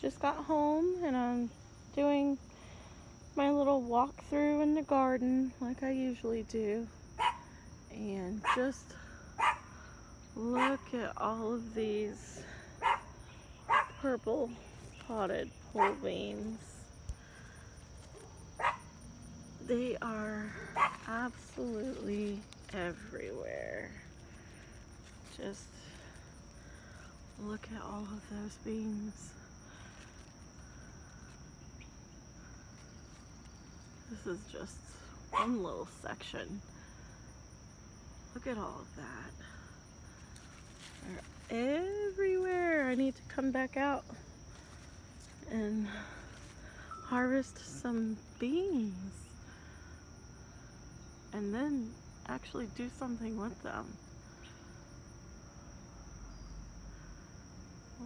just got home and I'm doing my little walkthrough in the garden like I usually do. And just look at all of these purple potted pole beans. They are absolutely everywhere. Just look at all of those beans. This is just one little section. Look at all of that. They're everywhere. I need to come back out and harvest some beans and then actually do something with them.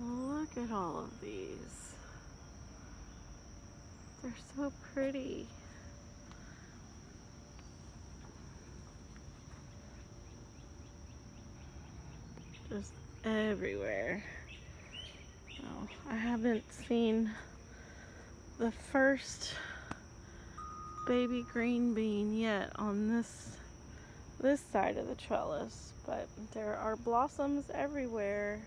Look at all of these. They're so pretty. Just everywhere. Oh, I haven't seen the first baby green bean yet on this side of the trellis, but there are blossoms everywhere.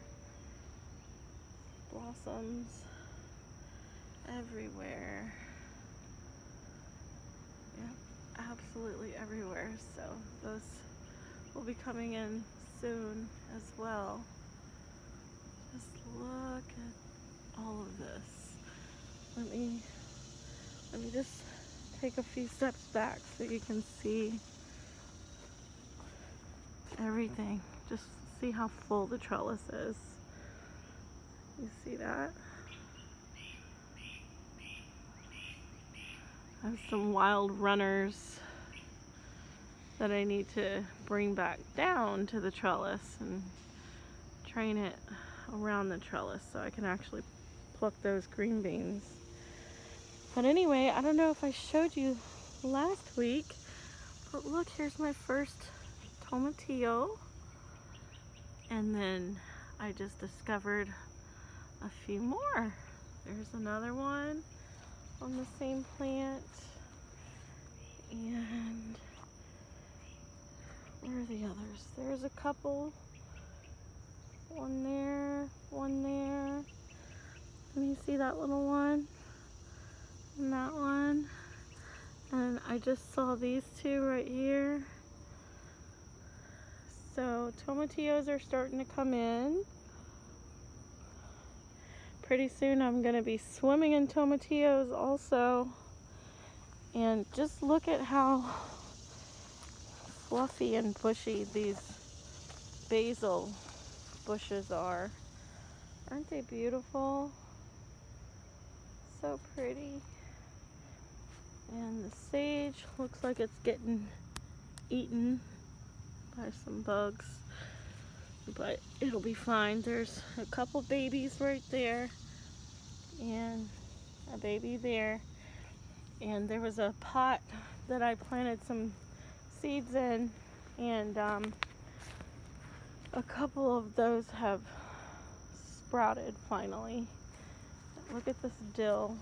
Blossoms everywhere. Yep, absolutely everywhere. So those will be coming in soon as well. Just look at all of this. Let me just take a few steps back so you can see everything. Just see how full the trellis is. You see that? I have some wild runners that I need to bring back down to the trellis and train it around the trellis so I can actually pluck those green beans. But anyway, I don't know if I showed you last week, but look, here's my first tomatillo. And then I just discovered a few more. There's another one on the same plant. And where are the others? There's a couple. One there, one there. Let me see that little one. And that one. And I just saw these two right here. So tomatillos are starting to come in. Pretty soon I'm going to be swimming in tomatillos also. And just look at how fluffy and bushy these basil bushes are. Aren't they beautiful? So pretty. And the sage looks like it's getting eaten by some bugs, but it'll be fine. There's a couple babies right there and a baby there, and there was a pot that I planted some seeds in, and a couple of those have sprouted finally. Look at this dill.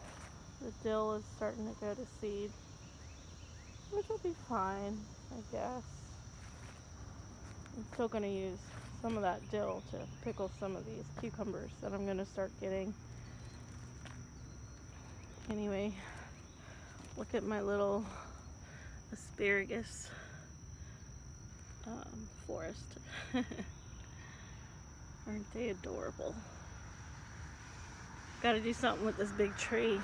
The dill is starting to go to seed, which will be fine, I guess. I'm still going to use some of that dill to pickle some of these cucumbers that I'm going to start getting. Anyway, look at my little asparagus forest. Aren't they adorable? Got to do something with this big tree.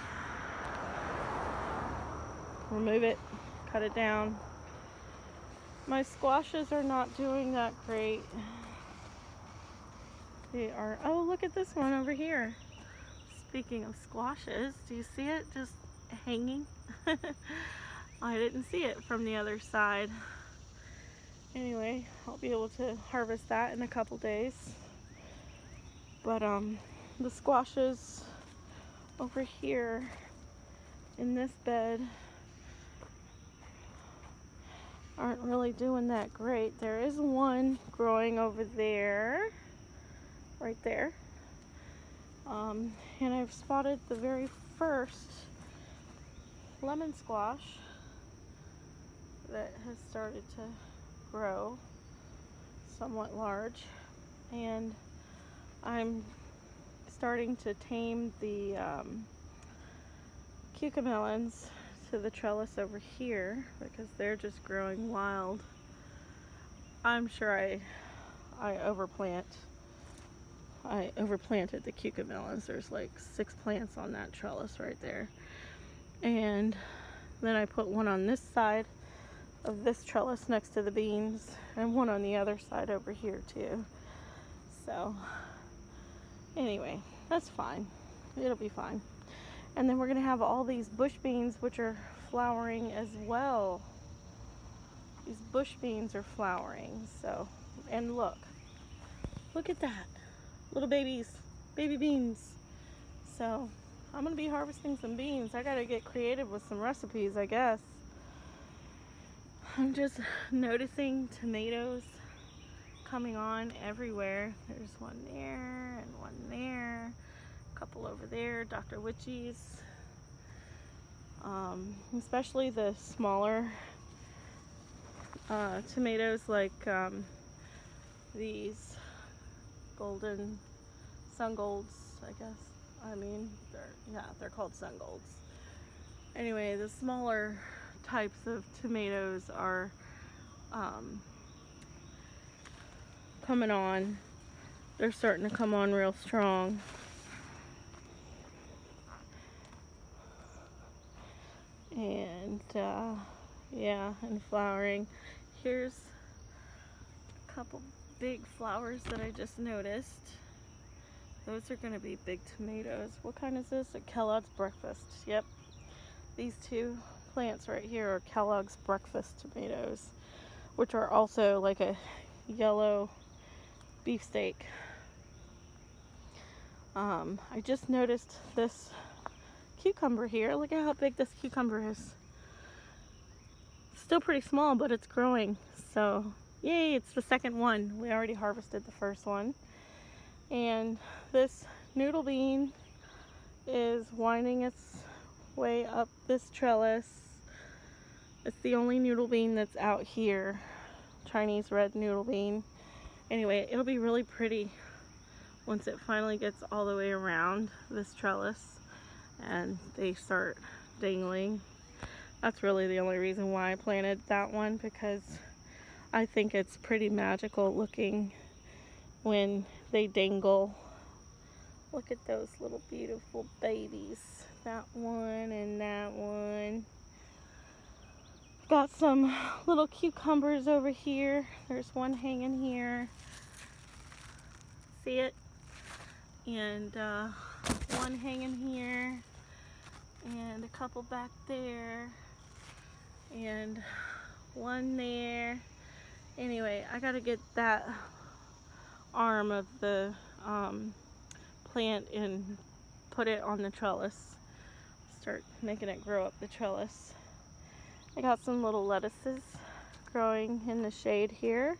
Remove it, cut it down. My squashes are not doing that great. They are, oh, look at this one over here. Speaking of squashes, do you see it just hanging? I didn't see it from the other side. Anyway, I'll be able to harvest that in a couple days. But the squashes over here in this bed aren't really doing that great. There is one growing over there, right there, And I've spotted the very first lemon squash that has started to grow somewhat large, and I'm starting to tame the cucamelons to the trellis over here because they're just growing wild. I'm sure I overplanted the cucamelons. There's like 6 plants on that trellis right there. And then I put one on this side of this trellis next to the beans and one on the other side over here too. So anyway, that's fine. It'll be fine. And then we're going to have all these bush beans, which are flowering as well. These bush beans are flowering. So, and look at that. Little baby beans. So I'm going to be harvesting some beans. I got to get creative with some recipes, I guess. I'm just noticing tomatoes coming on everywhere. There's one there and one there. A couple over there, Dr. Witchy's. Especially the smaller tomatoes like these golden sun golds, I guess. I mean, they're called sun golds. Anyway, the smaller types of tomatoes are coming on. They're starting to come on real strong. And yeah, and flowering. Here's a couple big flowers that I just noticed. Those are going to be big tomatoes. What kind is this? A Kellogg's Breakfast. Yep. These 2 plants right here are Kellogg's Breakfast tomatoes, which are also like a yellow beefsteak. I just noticed this cucumber here. Look at how big this cucumber is. Still pretty small, but it's growing. So yay, it's the second one. We already harvested the first one. And this noodle bean is winding its way up this trellis. It's the only noodle bean that's out here. Chinese red noodle bean. Anyway, it'll be really pretty once it finally gets all the way around this trellis and they start dangling. That's really the only reason why I planted that one, because I think it's pretty magical looking when they dangle. Look at those little beautiful babies. That one and that one. Got some little cucumbers over here. There's one hanging here. See it? And one hanging here. And a couple back there. And one there. Anyway, I gotta get that arm of the plant and put it on the trellis. Start making it grow up the trellis. I got some little lettuces growing in the shade here.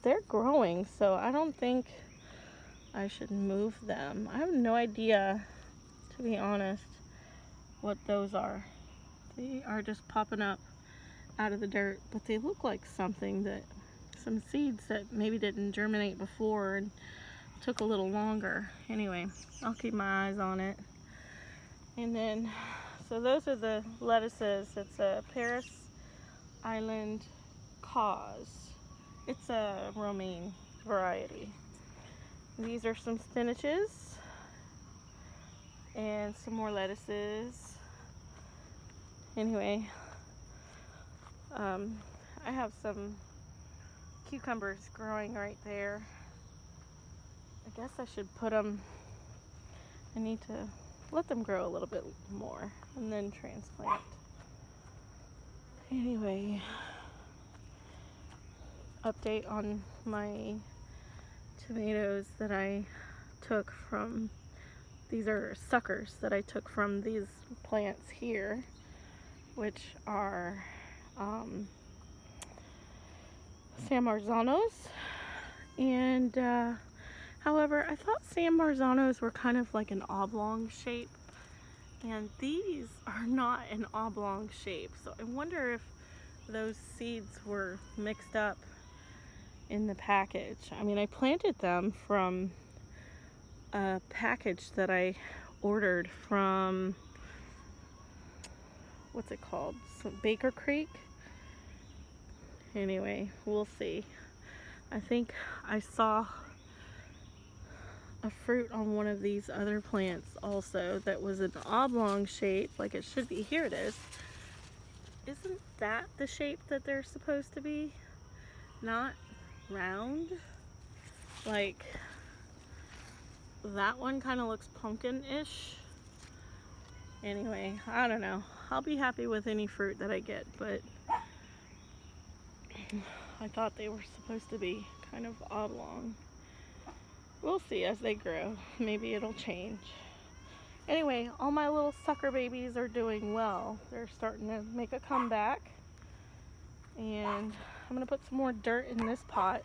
They're growing, so I don't think I should move them. I have no idea, to be honest, what those are. They are just popping up out of the dirt, but they look like something that, some seeds that maybe didn't germinate before and took a little longer. Anyway, I'll keep my eyes on it. And then, so those are the lettuces. It's a Paris Island cause. It's a romaine variety. These are some spinaches and some more lettuces. Anyway, I have some cucumbers growing right there. I guess I should put them, I need to let them grow a little bit more and then transplant. Anyway, update on my tomatoes that I took from, these are suckers that I took from these plants here, which are San Marzanos, and However, I thought San Marzanos were kind of like an oblong shape, and these are not an oblong shape. So I wonder if those seeds were mixed up in the package. I mean, I planted them from a package that I ordered from, what's it called? Baker Creek. Anyway, we'll see. I think I saw a fruit on one of these other plants also that was an oblong shape, like it should be. Here it is. Isn't that the shape that they're supposed to be? Not round? Like, that one kind of looks pumpkin-ish. Anyway, I don't know. I'll be happy with any fruit that I get, but I thought they were supposed to be kind of oblong. We'll see as they grow. Maybe it'll change. Anyway, all my little sucker babies are doing well. They're starting to make a comeback. And I'm going to put some more dirt in this pot.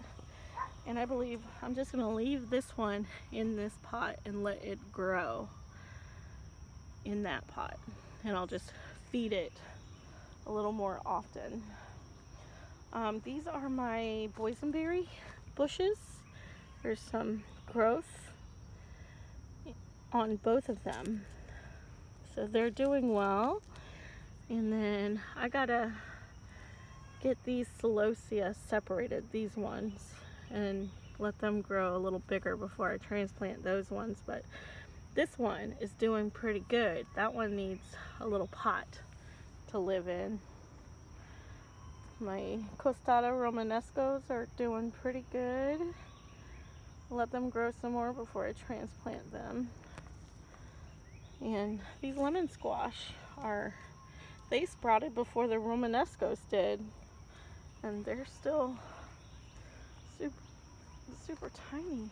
And I believe I'm just going to leave this one in this pot and let it grow in that pot. And I'll just feed it a little more often. These are my boysenberry bushes. There's some growth on both of them, so they're doing well. And then I gotta get these celosia separated, these ones, and let them grow a little bigger before I transplant those ones. But this one is doing pretty good. That one needs a little pot to live in. My costata romanescos are doing pretty good. Let them grow some more before I transplant them. And these lemon squash they sprouted before the romanescos did, and they're still super tiny.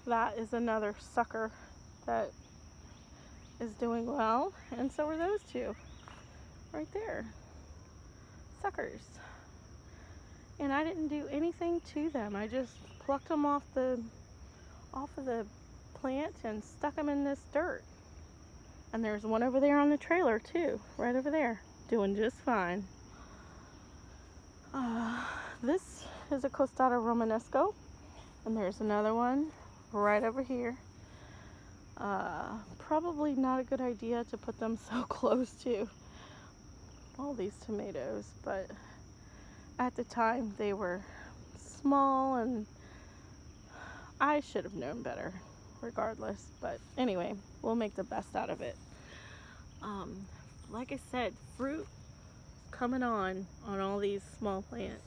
That is another sucker that is doing well, and so are those two right there, suckers. And I didn't do anything to them. I just plucked them off of the plant and stuck them in this dirt. And there's one over there on the trailer too, right over there, doing just fine. This is a costata romanesco, and there's another one right over here. Probably not a good idea to put them so close to all these tomatoes, but at the time they were small and I should have known better regardless. But anyway, we'll make the best out of it. Like I said, fruit coming on all these small plants,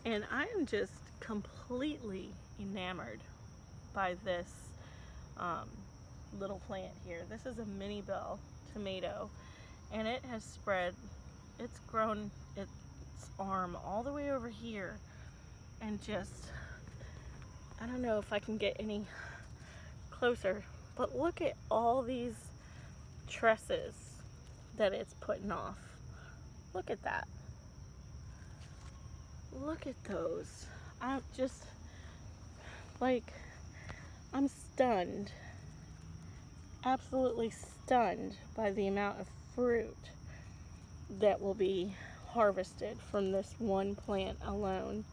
and I am just completely enamored by this little plant here. This is a mini bell tomato, and it has spread, it's grown its arm all the way over here, and just, I don't know if I can get any closer, but look at all these tresses that it's putting off. Look at that. Look at those. I'm just, like, I'm stunned. Absolutely stunned by the amount of fruit that will be harvested from this one plant alone.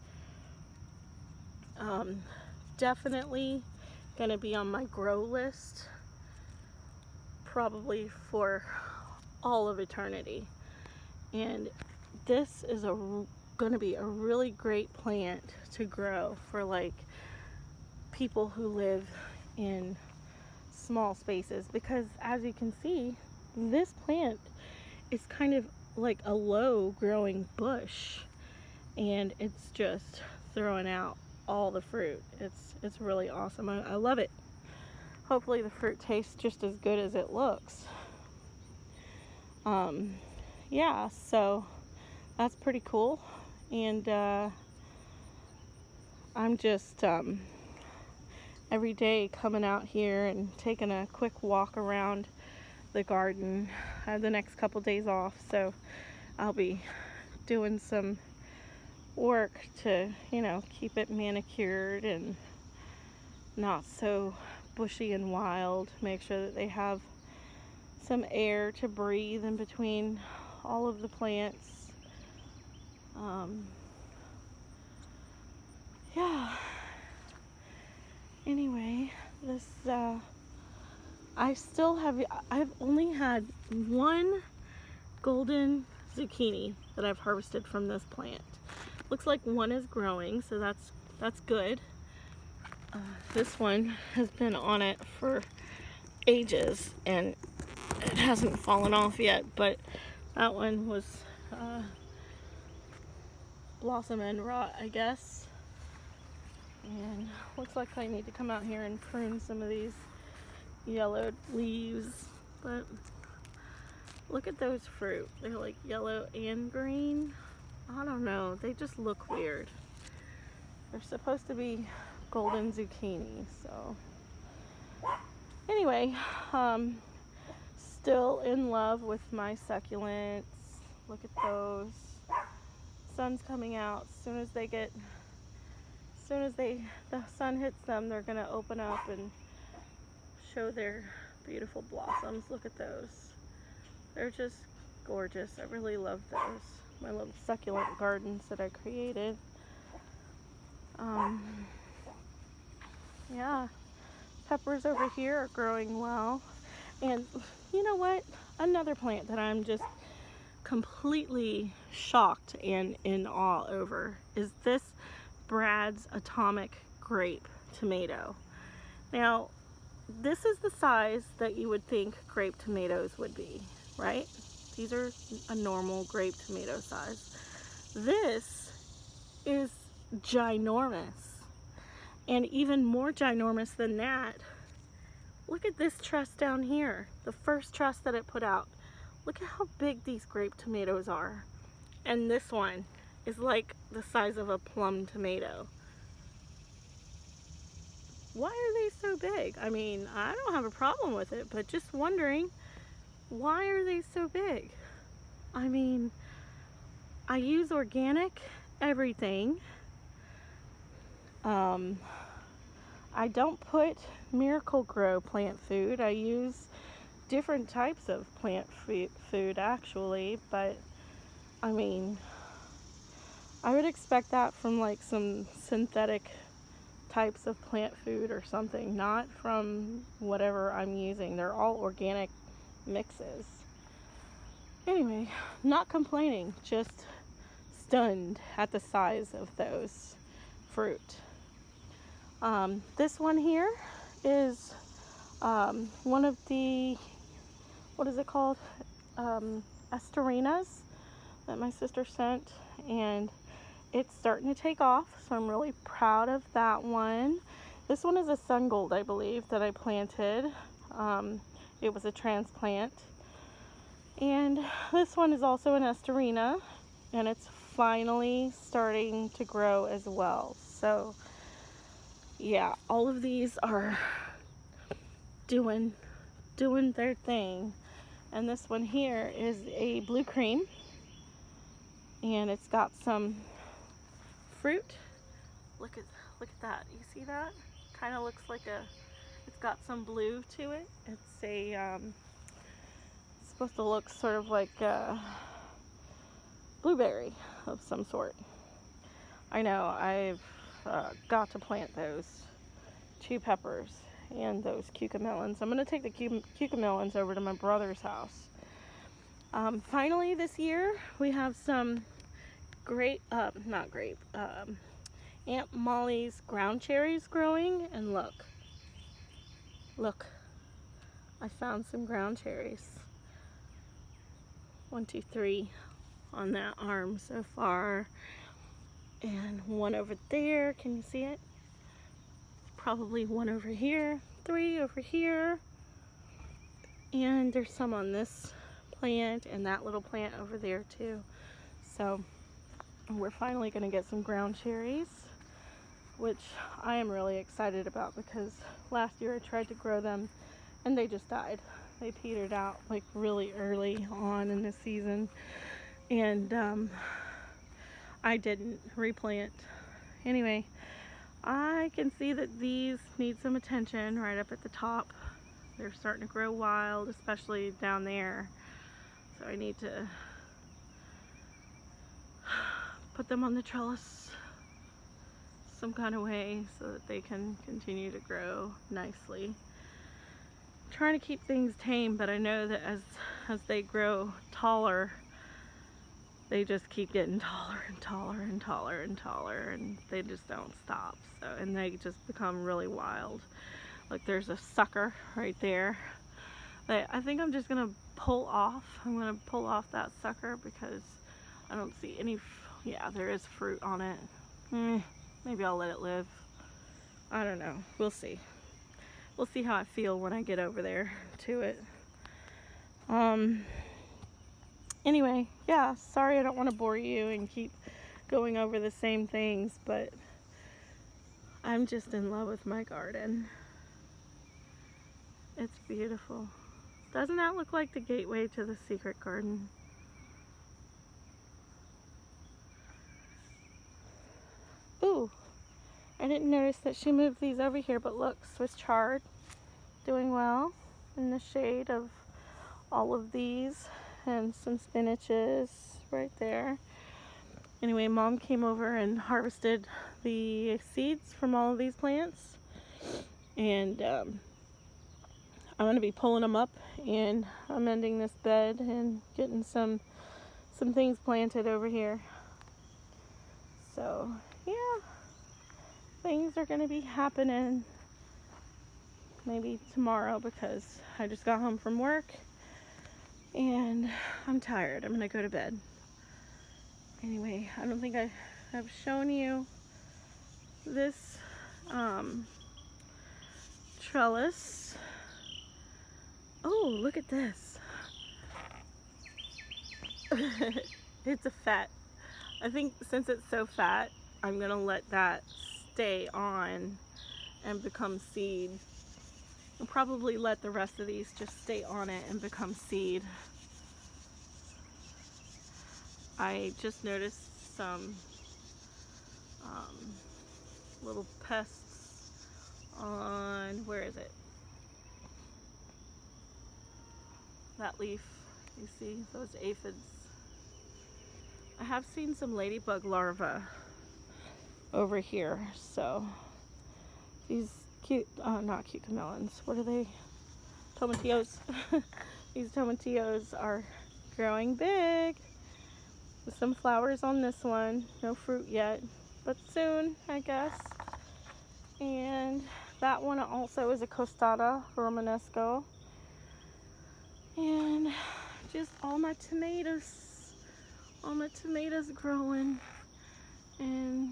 Definitely gonna be on my grow list probably for all of eternity. And this is gonna be a really great plant to grow for like people who live in small spaces, because as you can see, this plant is kind of like a low growing bush, and it's just throwing out all the fruit. It's really awesome. I love it. Hopefully the fruit tastes just as good as it looks. Yeah, so that's pretty cool. And I'm just every day coming out here and taking a quick walk around the garden. I have the next couple days off, so I'll be doing some work to, you know, keep it manicured and not so bushy and wild. Make sure that they have some air to breathe in between all of the plants. Yeah. Anyway, this I've only had one golden zucchini that I've harvested from this plant. Looks like one is growing, so that's good. This one has been on it for ages and it hasn't fallen off yet, but that one was blossom end rot, I guess. And looks like I need to come out here and prune some of these yellowed leaves. But look at those fruit. They're like yellow and green. I don't know. They just look weird. They're supposed to be golden zucchini. So anyway, still in love with my succulents. Look at those. Sun's coming out. As soon as the sun hits them, they're gonna open up and show their beautiful blossoms. Look at those. They're just gorgeous. I really love those. My little succulent gardens that I created. Yeah, peppers over here are growing well. And you know what? Another plant that I'm just completely shocked and in awe over is this Brad's Atomic Grape tomato. Now, this is the size that you would think grape tomatoes would be, right? These are a normal grape tomato size. This is ginormous. And even more ginormous than that, look at this truss down here. The first truss that it put out. Look at how big these grape tomatoes are. And this one is like the size of a plum tomato. Why are they so big? I mean, I don't have a problem with it, but just wondering, why are they so big? I mean, I use organic everything. I don't put Miracle-Gro plant food. I use different types of plant food actually, but I mean, I would expect that from like some synthetic types of plant food or something, not from whatever I'm using. They're all organic mixes. Anyway, not complaining, just stunned at the size of those fruit. This one here is one of the, what is it called? Astarinas that my sister sent, and it's starting to take off, so I'm really proud of that one. This one is a sun gold, I believe, that I planted. It was a transplant. And this one is also an Astarina, and it's finally starting to grow as well. So yeah, all of these are doing their thing. And this one here is a blue cream, and it's got some fruit. Look at that. You see that? Kind of looks like it's got some blue to it. It's a it's supposed to look sort of like a blueberry of some sort. I know, I've got to plant those 2 peppers and those cucamelons. I'm going to take the cucamelons over to my brother's house. Finally this year we have some Aunt Molly's ground cherries growing, and look, I found some ground cherries. 1, 2, 3 on that arm so far, and one over there. Can you see it? Probably one over here, 3 over here, and there's some on this plant and that little plant over there too. So we're finally going to get some ground cherries, which I am really excited about, because last year I tried to grow them and they just died. They petered out like really early on in the season, and I didn't replant. Anyway, I can see that these need some attention right up at the top. They're starting to grow wild, especially down there. So I need to put them on the trellis some kind of way so that they can continue to grow nicely. I'm trying to keep things tame, but I know that as they grow taller, they just keep getting taller and taller and taller and taller, and they just don't stop. So, and they just become really wild. Like there's a sucker right there that I think I'm just gonna pull off. I'm gonna pull off that sucker because I don't see any. Yeah, there is fruit on it. Maybe I'll let it live. I don't know. We'll see. We'll see how I feel when I get over there to it. Anyway, yeah, sorry I don't want to bore you and keep going over the same things, but I'm just in love with my garden. It's beautiful. Doesn't that look like the gateway to the secret garden? Ooh, I didn't notice that she moved these over here, but look, Swiss chard, doing well in the shade of all of these, and some spinaches right there. Anyway, Mom came over and harvested the seeds from all of these plants, and I'm going to be pulling them up and amending this bed and getting some things planted over here. So yeah, things are going to be happening maybe tomorrow because I just got home from work and I'm tired. I'm going to go to bed. Anyway, I don't think I have shown you this trellis. Oh, look at this. It's a fat. I think since it's so fat, I'm gonna let that stay on and become seed. I'll probably let the rest of these just stay on it and become seed. I just noticed some little pests on, where is it? That leaf, you see those aphids. I have seen some ladybug larvae over here, so these cute, not cucamelons, what are they? Tomatillos. These tomatillos are growing big. With some flowers on this one, no fruit yet, but soon, I guess. And that one also is a costata romanesco. And just all my tomatoes growing. And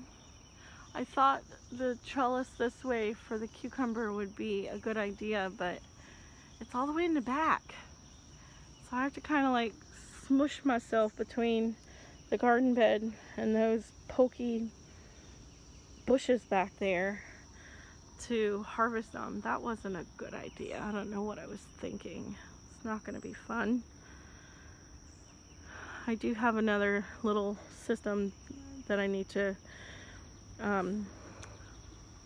I thought the trellis this way for the cucumber would be a good idea, but it's all the way in the back. So I have to kind of like smush myself between the garden bed and those pokey bushes back there to harvest them. That wasn't a good idea. I don't know what I was thinking. It's not going to be fun. I do have another little system that I need to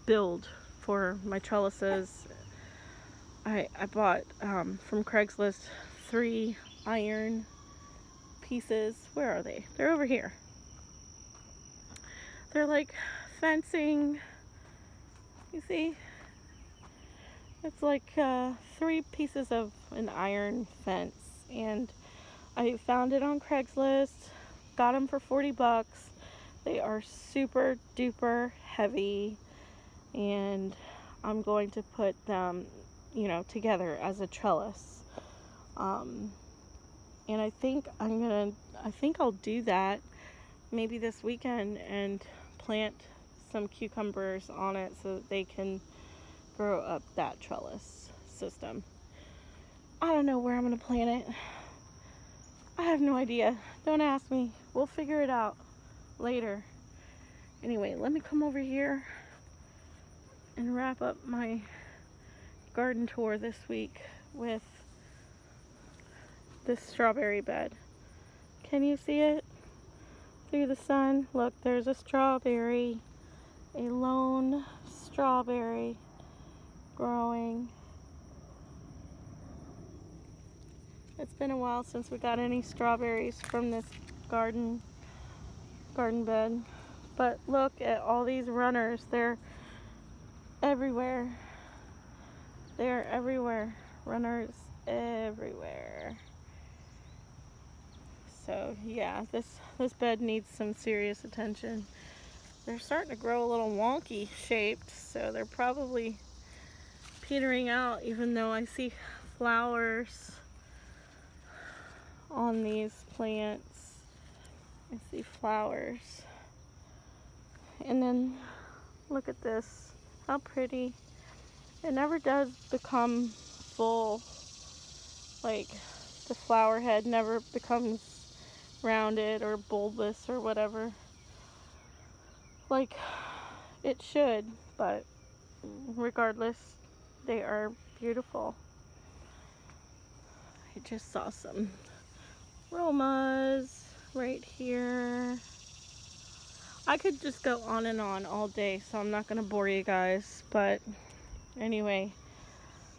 build for my trellises. I bought from Craigslist 3 iron pieces. Where are they? They're over here. They're like fencing. You see? It's like 3 pieces of an iron fence, and I found it on Craigslist. Got them for 40 bucks. They are super duper heavy, and I'm going to put them, you know, together as a trellis. And I think I'll do that maybe this weekend and plant some cucumbers on it so that they can grow up that trellis system. I don't know where I'm going to plant it. I have no idea. Don't ask me. We'll figure it out later. Anyway, let me come over here and wrap up my garden tour this week with this strawberry bed. Can you see it through the sun? Look, there's a strawberry a lone strawberry growing. It's been a while since we got any strawberries from this garden bed. But look at all these runners. They're everywhere. They're everywhere. Runners everywhere. So yeah, this bed needs some serious attention. They're starting to grow a little wonky shaped, so they're probably petering out, even though I see flowers on these plants. I see flowers. And then look at this, how pretty. It never does become full, like the flower head never becomes rounded or bulbous or whatever, like it should, but regardless, they are beautiful. I just saw some Romas right here. I could just go on and on all day, so I'm not going to bore you guys. But anyway,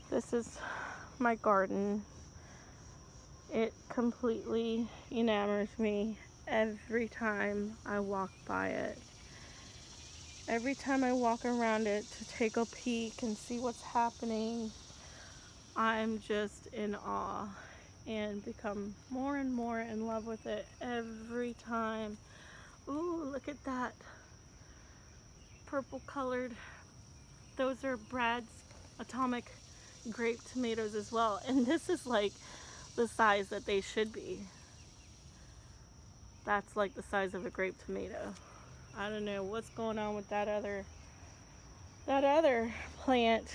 this is my garden. It completely enamors me every time I walk by it. Every time I walk around it to take a peek and see what's happening, I'm just in awe and become more and more in love with it every time. Ooh, look at that purple colored. Those are Brad's atomic grape tomatoes as well. And this is like the size that they should be. That's like the size of a grape tomato. I don't know what's going on with that other plant.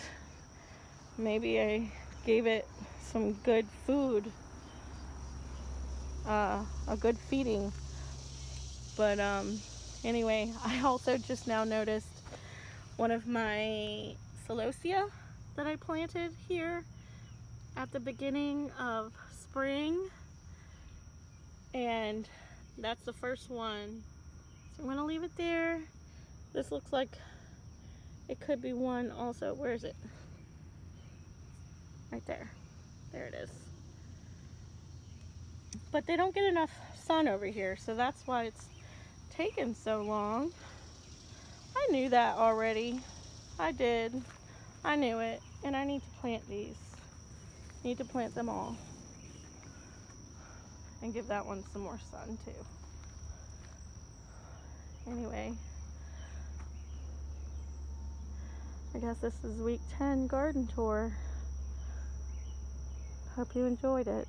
Maybe I gave it some good food, a good feeding. But anyway, I also just now noticed one of my celosia that I planted here at the beginning of spring, and that's the first one. So I'm gonna leave it there. This looks like it could be one also. Where is it? Right there. There it is. But they don't get enough sun over here, so that's why it's taken so long. I knew that already. I did. I knew it. And I need to plant these. Need to plant them all. And give that one some more sun too. Anyway, I guess this is week 10 garden tour. Hope you enjoyed it.